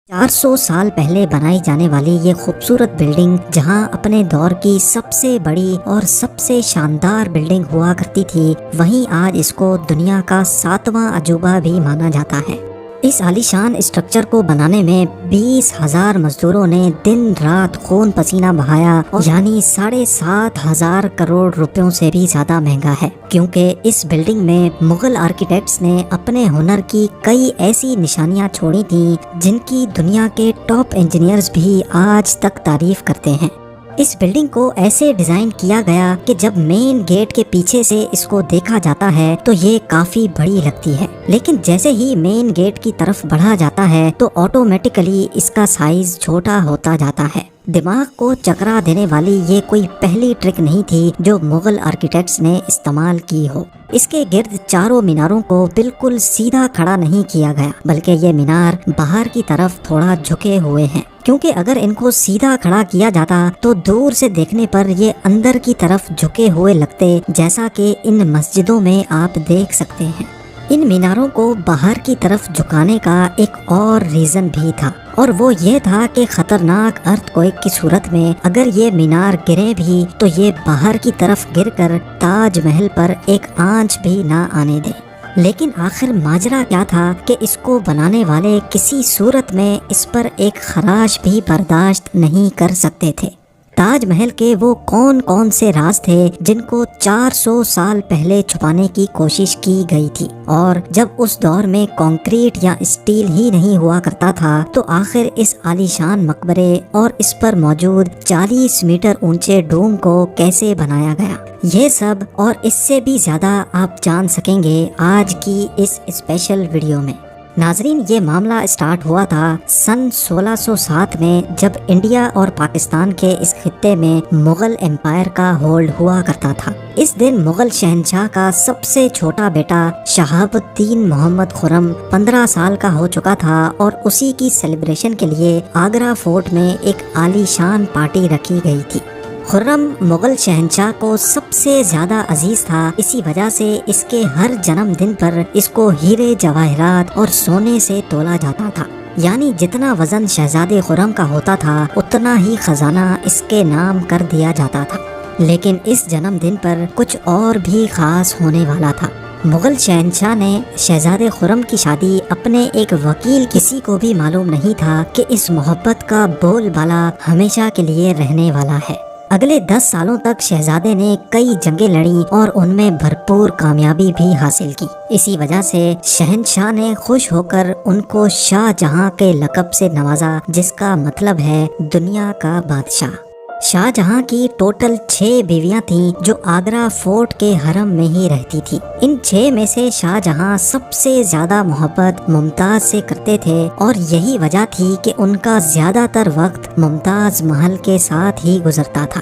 400 سال پہلے بنائی جانے والی یہ خوبصورت بلڈنگ جہاں اپنے دور کی سب سے بڑی اور سب سے شاندار بلڈنگ ہوا کرتی تھی، وہیں آج اس کو دنیا کا 7واں عجوبہ بھی مانا جاتا ہے۔ اس عالیشان اسٹرکچر کو بنانے میں 20,000 مزدوروں نے دن رات خون پسینہ بہایا، یعنی 7,500 کروڑ روپیوں سے بھی زیادہ مہنگا ہے، کیونکہ اس بلڈنگ میں مغل آرکیٹیکٹس نے اپنے ہنر کی کئی ایسی نشانیاں چھوڑی تھیں جن کی دنیا کے ٹاپ انجینئرز بھی آج تک تعریف کرتے ہیں۔ اس بلڈنگ کو ایسے ڈیزائن کیا گیا کہ جب مین گیٹ کے پیچھے سے اس کو دیکھا جاتا ہے تو یہ کافی بڑی لگتی ہے، لیکن جیسے ہی مین گیٹ کی طرف بڑھا جاتا ہے تو آٹومیٹیکلی اس کا سائز چھوٹا ہوتا جاتا ہے۔ دماغ کو چکرا دینے والی یہ کوئی پہلی ٹرک نہیں تھی جو مغل آرکیٹیکٹس نے استعمال کی ہو۔ اس کے گرد چاروں میناروں کو بالکل سیدھا کھڑا نہیں کیا گیا، بلکہ یہ مینار باہر کی طرف تھوڑا جھکے ہوئے ہیں، کیونکہ اگر ان کو سیدھا کھڑا کیا جاتا تو دور سے دیکھنے پر یہ اندر کی طرف جھکے ہوئے لگتے، جیسا کہ ان مسجدوں میں آپ دیکھ سکتے ہیں۔ ان میناروں کو باہر کی طرف جھکانے کا ایک اور ریزن بھی تھا، اور وہ یہ تھا کہ خطرناک ارتھ کوئک کی صورت میں اگر یہ مینار گرے بھی تو یہ باہر کی طرف گر کر تاج محل پر ایک آنچ بھی نہ آنے دے۔ لیکن آخر ماجرا کیا تھا کہ اس کو بنانے والے کسی صورت میں اس پر ایک خراش بھی برداشت نہیں کر سکتے تھے۔ تاج محل کے وہ کون سے راز تھے جن کو 400 سال پہلے چھپانے کی کوشش کی گئی تھی، اور جب اس دور میں کنکریٹ یا اسٹیل ہی نہیں ہوا کرتا تھا تو آخر اس عالیشان مقبرے اور اس پر موجود 40 میٹر اونچے ڈوم کو کیسے بنایا گیا؟ یہ سب اور اس سے بھی زیادہ آپ جان سکیں گے آج کی اس اسپیشل ویڈیو میں۔ ناظرین، یہ معاملہ اسٹارٹ ہوا تھا سن 1607 میں، جب انڈیا اور پاکستان کے اس خطے میں مغل امپائر کا ہولڈ ہوا کرتا تھا۔ اس دن مغل شہنشاہ کا سب سے چھوٹا بیٹا شہاب الدین محمد خرم 15 سال کا ہو چکا تھا، اور اسی کی سیلیبریشن کے لیے آگرہ فورٹ میں ایک عالیشان پارٹی رکھی گئی تھی۔ خرم مغل شہنشاہ کو سب سے زیادہ عزیز تھا، اسی وجہ سے اس کے ہر جنم دن پر اس کو ہیرے جواہرات اور سونے سے تولا جاتا تھا، یعنی جتنا وزن شہزادے خرم کا ہوتا تھا اتنا ہی خزانہ اس کے نام کر دیا جاتا تھا۔ لیکن اس جنم دن پر کچھ اور بھی خاص ہونے والا تھا۔ مغل شہنشاہ نے شہزادے خرم کی شادی اپنے ایک وکیل کسی کو بھی معلوم نہیں تھا کہ اس محبت کا بول بالا ہمیشہ کے لیے رہنے والا ہے۔ اگلے 10 سالوں تک شہزادے نے کئی جنگیں لڑیں اور ان میں بھرپور کامیابی بھی حاصل کی۔ اسی وجہ سے شہنشاہ نے خوش ہو کر ان کو شاہ جہاں کے لقب سے نوازا، جس کا مطلب ہے دنیا کا بادشاہ۔ شاہ جہاں کی ٹوٹل 6 بیویاں تھیں جو آگرہ فورٹ کے حرم میں ہی رہتی تھی۔ ان 6 میں سے شاہ جہاں سب سے زیادہ محبت ممتاز سے کرتے تھے، اور یہی وجہ تھی کہ ان کا زیادہ تر وقت ممتاز محل کے ساتھ ہی گزرتا تھا۔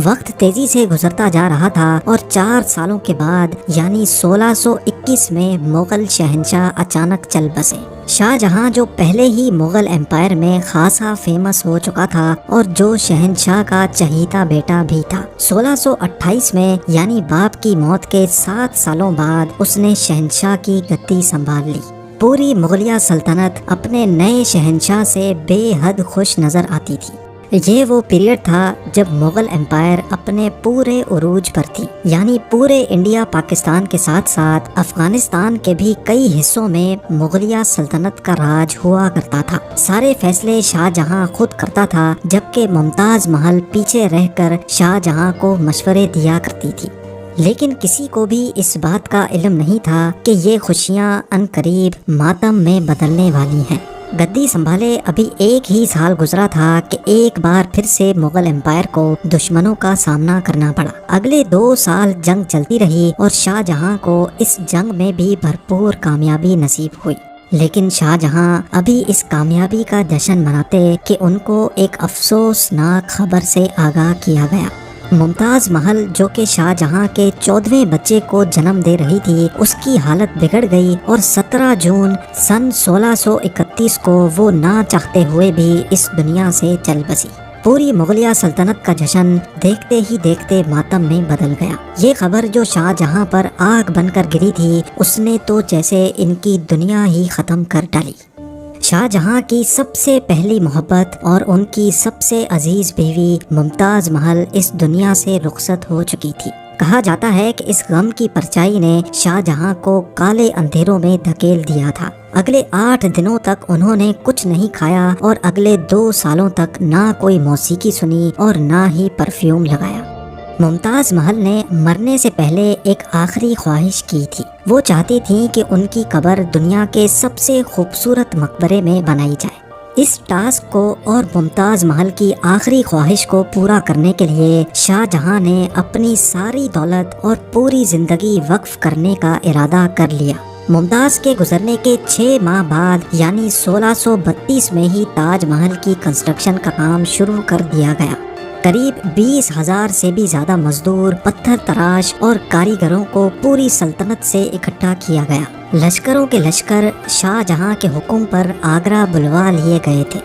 وقت تیزی سے گزرتا جا رہا تھا، اور 4 سالوں کے بعد یعنی 1621 میں مغل شہنشاہ اچانک چل بسے۔ شاہ جہاں جو پہلے ہی مغل امپائر میں خاصا فیمس ہو چکا تھا اور جو شہنشاہ کا چہیتا بیٹا بھی تھا، 1628 میں یعنی باپ کی موت کے 7 سالوں بعد اس نے شہنشاہ کی گدی سنبھال لی۔ پوری مغلیہ سلطنت اپنے نئے شہنشاہ سے بے حد خوش نظر آتی تھی۔ یہ وہ پیریڈ تھا جب مغل امپائر اپنے پورے عروج پر تھی، یعنی پورے انڈیا پاکستان کے ساتھ ساتھ افغانستان کے بھی کئی حصوں میں مغلیہ سلطنت کا راج ہوا کرتا تھا۔ سارے فیصلے شاہ جہاں خود کرتا تھا، جبکہ ممتاز محل پیچھے رہ کر شاہ جہاں کو مشورے دیا کرتی تھی۔ لیکن کسی کو بھی اس بات کا علم نہیں تھا کہ یہ خوشیاں عنقریب ماتم میں بدلنے والی ہیں۔ گدی سنبھالے ابھی 1 ہی سال گزرا تھا کہ ایک بار پھر سے مغل امپائر کو دشمنوں کا سامنا کرنا پڑا۔ اگلے 2 سال جنگ چلتی رہی اور شاہ جہاں کو اس جنگ میں بھی بھرپور کامیابی نصیب ہوئی، لیکن شاہ جہاں ابھی اس کامیابی کا جشن مناتے کہ ان کو ایک افسوسناک خبر سے آگاہ کیا گیا۔ ممتاز محل جو کہ شاہ جہاں کے 14ویں بچے کو جنم دے رہی تھی، اس کی حالت بگڑ گئی، اور 17 جون سن 1631 کو وہ نہ چاہتے ہوئے بھی اس دنیا سے چل بسی۔ پوری مغلیہ سلطنت کا جشن دیکھتے ہی دیکھتے ماتم میں بدل گیا۔ یہ خبر جو شاہ جہاں پر آگ بن کر گری تھی، اس نے تو جیسے ان کی دنیا ہی ختم کر ڈالی۔ شاہجہاں کی سب سے پہلی محبت اور ان کی سب سے عزیز بیوی ممتاز محل اس دنیا سے رخصت ہو چکی تھی۔ کہا جاتا ہے کہ اس غم کی پرچائی نے شاہجہاں کو کالے اندھیروں میں دھکیل دیا تھا۔ اگلے 8 دنوں تک انہوں نے کچھ نہیں کھایا اور اگلے 2 سالوں تک نہ کوئی موسیقی سنی اور نہ ہی پرفیوم لگایا۔ ممتاز محل نے مرنے سے پہلے ایک آخری خواہش کی تھی۔ وہ چاہتی تھیں کہ ان کی قبر دنیا کے سب سے خوبصورت مقبرے میں بنائی جائے۔ اس ٹاسک کو اور ممتاز محل کی آخری خواہش کو پورا کرنے کے لیے شاہجہاں نے اپنی ساری دولت اور پوری زندگی وقف کرنے کا ارادہ کر لیا۔ ممتاز کے گزرنے کے 6 ماہ بعد یعنی 1632 میں ہی تاج محل کی کنسٹرکشن کا کام شروع کر دیا گیا۔ قریب 20,000 سے بھی زیادہ مزدور، پتھر تراش اور کاریگروں کو پوری سلطنت سے اکٹھا کیا گیا۔ لشکروں کے لشکر شاہجہاں کے حکم پر آگرہ بلوا لیے گئے تھے۔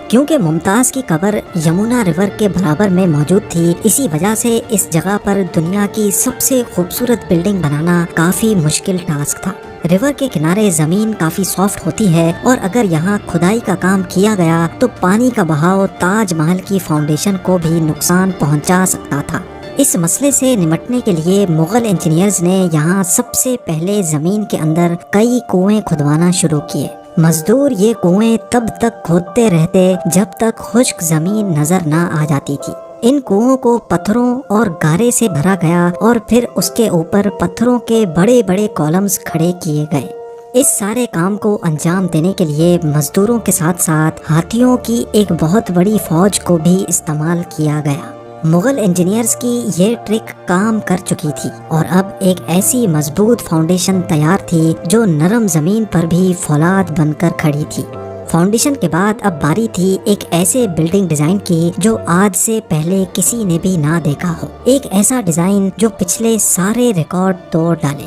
کیونکہ ممتاز کی قبر یمنا ریور کے برابر میں موجود تھی، اسی وجہ سے اس جگہ پر دنیا کی سب سے خوبصورت بلڈنگ بنانا کافی مشکل ٹاسک تھا۔ ریور کے کنارے زمین کافی سافٹ ہوتی ہے اور اگر یہاں کھدائی کا کام کیا گیا تو پانی کا بہاؤ تاج محل کی فاؤنڈیشن کو بھی نقصان پہنچا سکتا تھا۔ اس مسئلے سے نمٹنے کے لیے مغل انجینئرز نے یہاں سب سے پہلے زمین کے اندر کئی کنویں کھدوانا شروع کیے۔ مزدور یہ کنویں تب تک کھودتے رہتے جب تک خشک زمین نظر نہ آ جاتی تھی۔ ان کنووں کو پتھروں اور گارے سے بھرا گیا اور پھر اس کے اوپر پتھروں کے بڑے بڑے کالمز کھڑے کیے گئے۔ اس سارے کام کو انجام دینے کے لیے مزدوروں کے ساتھ ساتھ ہاتھیوں کی ایک بہت بڑی فوج کو بھی استعمال کیا گیا۔ مغل انجینئرز کی یہ ٹرک کام کر چکی تھی اور اب ایک ایسی مضبوط فاؤنڈیشن تیار تھی جو نرم زمین پر بھی فولاد بن کر کھڑی تھی۔ فاؤنڈیشن کے بعد اب باری تھی ایک ایسے بلڈنگ ڈیزائن کی جو آج سے پہلے کسی نے بھی نہ دیکھا ہو، ایک ایسا ڈیزائن جو پچھلے سارے ریکارڈ توڑ ڈالے۔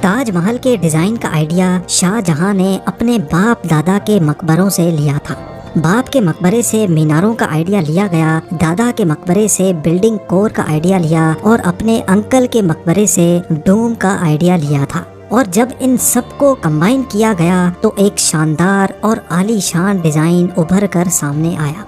تاج محل کے ڈیزائن کا آئیڈیا شاہجہاں نے اپنے باپ دادا کے مقبروں سے لیا تھا۔ باپ کے مقبرے سے میناروں کا آئیڈیا لیا گیا، دادا کے مقبرے سے بلڈنگ کور کا آئیڈیا لیا اور اپنے انکل کے مقبرے سے ڈوم کا آئیڈیا لیا تھا۔ اور جب ان سب کو کمبائن کیا گیا تو ایک شاندار اور عالی شان ڈیزائن ابھر کر سامنے آیا۔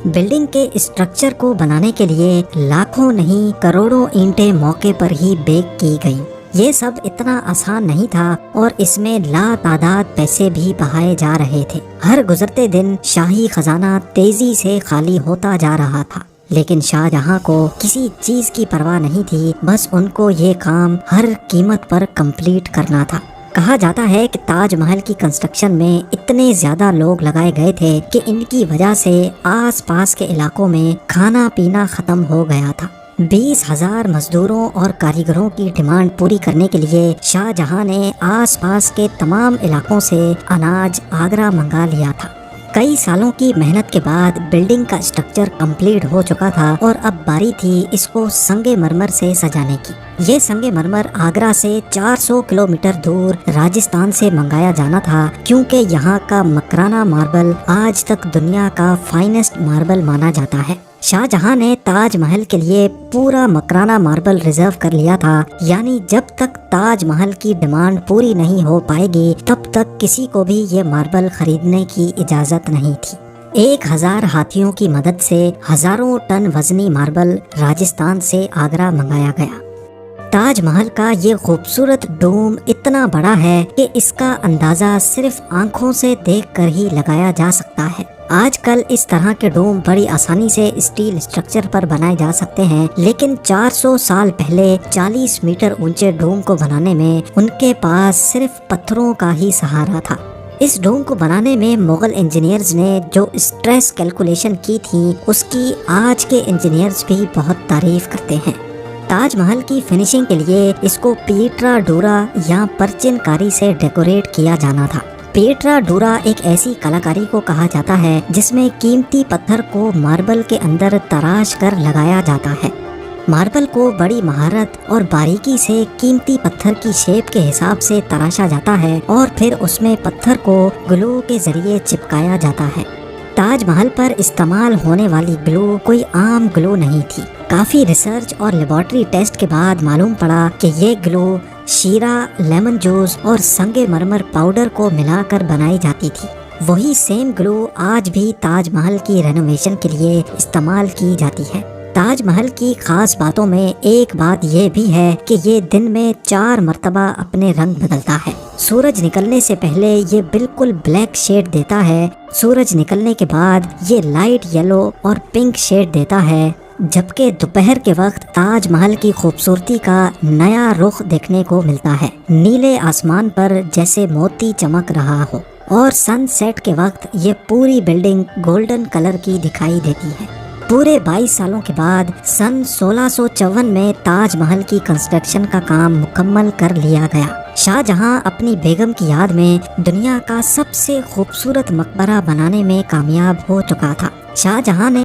بلڈنگ کے اسٹرکچر کو بنانے کے لیے لاکھوں نہیں کروڑوں اینٹیں موقع پر ہی بیک کی گئیں۔ یہ سب اتنا آسان نہیں تھا اور اس میں لا تعداد پیسے بھی بہائے جا رہے تھے۔ ہر گزرتے دن شاہی خزانہ تیزی سے خالی ہوتا جا رہا تھا، لیکن شاہجہاں کو کسی چیز کی پرواہ نہیں تھی، بس ان کو یہ کام ہر قیمت پر کمپلیٹ کرنا تھا۔ کہا جاتا ہے کہ تاج محل کی کنسٹرکشن میں اتنے زیادہ لوگ لگائے گئے تھے کہ ان کی وجہ سے آس پاس کے علاقوں میں کھانا پینا ختم ہو گیا تھا۔ 20,000 مزدوروں اور کاریگروں کی ڈیمانڈ پوری کرنے کے لیے شاہجہاں نے آس پاس کے تمام علاقوں سے اناج آگرہ منگا لیا تھا۔ کئی سالوں کی محنت کے بعد بلڈنگ کا اسٹرکچر کمپلیٹ ہو چکا تھا اور اب باری تھی اس کو سنگ مرمر سے سجانے کی۔ یہ سنگ مرمر آگرہ سے 400 کلومیٹر دور راجستھان سے منگایا جانا تھا، کیونکہ یہاں کا مکرانہ ماربل آج تک دنیا کا فائنسٹ ماربل مانا جاتا ہے۔ شاہجہاں نے تاج محل کے لیے پورا مکرانہ ماربل ریزرو کر لیا تھا، یعنی جب تک تاج محل کی ڈیمانڈ پوری نہیں ہو پائے گی تب تک کسی کو بھی یہ ماربل خریدنے کی اجازت نہیں تھی۔ 1000 ہاتھیوں کی مدد سے ہزاروں ٹن وزنی ماربل راجستھان سے آگرہ منگایا گیا۔ تاج محل کا یہ خوبصورت ڈوم اتنا بڑا ہے کہ اس کا اندازہ صرف آنکھوں سے دیکھ کر ہی لگایا جا سکتا ہے۔ آج کل اس طرح کے ڈوم بڑی آسانی سے اسٹیل اسٹرکچر پر بنائے جا سکتے ہیں، لیکن 400 سال پہلے 40 میٹر اونچے ڈوم کو بنانے میں ان کے پاس صرف پتھروں کا ہی سہارا تھا۔ اس ڈوم کو بنانے میں مغل انجینئرز نے جو اسٹریس کیلکولیشن کی تھی اس کی آج کے انجینئرز بھی بہت تعریف کرتے ہیں۔ تاج محل کی فنیشنگ کے لیے اس کو پیٹرا ڈورا یا پرچن کاری سے ڈیکوریٹ کیا جانا تھا۔ پیٹرا ڈورا ایک ایسی کلاکاری کو کہا جاتا ہے جس میں قیمتی پتھر کو ماربل کے اندر تراش کر لگایا جاتا ہے۔ ماربل کو بڑی مہارت اور باریکی سے قیمتی پتھر کی شیپ کے حساب سے تراشا جاتا ہے اور پھر اس میں پتھر کو گلو کے ذریعے چپکایا جاتا ہے۔ تاج محل پر استعمال ہونے والی گلو کوئی عام گلو نہیں تھی۔ کافی ریسرچ اور لیبارٹری ٹیسٹ کے بعد معلوم پڑا کہ یہ گلو شیرہ، لیمن جوس اور سنگ مرمر پاؤڈر کو ملا کر بنائی جاتی تھی۔ وہی سیم گلو آج بھی تاج محل کی رینوویشن کے لیے استعمال کی جاتی ہے۔ تاج محل کی خاص باتوں میں ایک بات یہ بھی ہے کہ یہ دن میں 4 مرتبہ اپنے رنگ بدلتا ہے۔ سورج نکلنے سے پہلے یہ بالکل بلیک شیڈ دیتا ہے، سورج نکلنے کے بعد یہ لائٹ یلو اور پنک شیڈ دیتا ہے، جبکہ دوپہر کے وقت تاج محل کی خوبصورتی کا نیا رخ دیکھنے کو ملتا ہے، نیلے آسمان پر جیسے موتی چمک رہا ہو، اور سن سیٹ کے وقت یہ پوری بلڈنگ گولڈن کلر کی دکھائی دیتی ہے۔ پورے 22 سالوں کے بعد سن 1654 میں تاج محل کی کنسٹرکشن کا کام مکمل کر لیا گیا۔ شاہ جہاں اپنی بیگم کی یاد میں دنیا کا سب سے خوبصورت مقبرہ بنانے میں کامیاب ہو چکا تھا۔ شاہ جہاں نے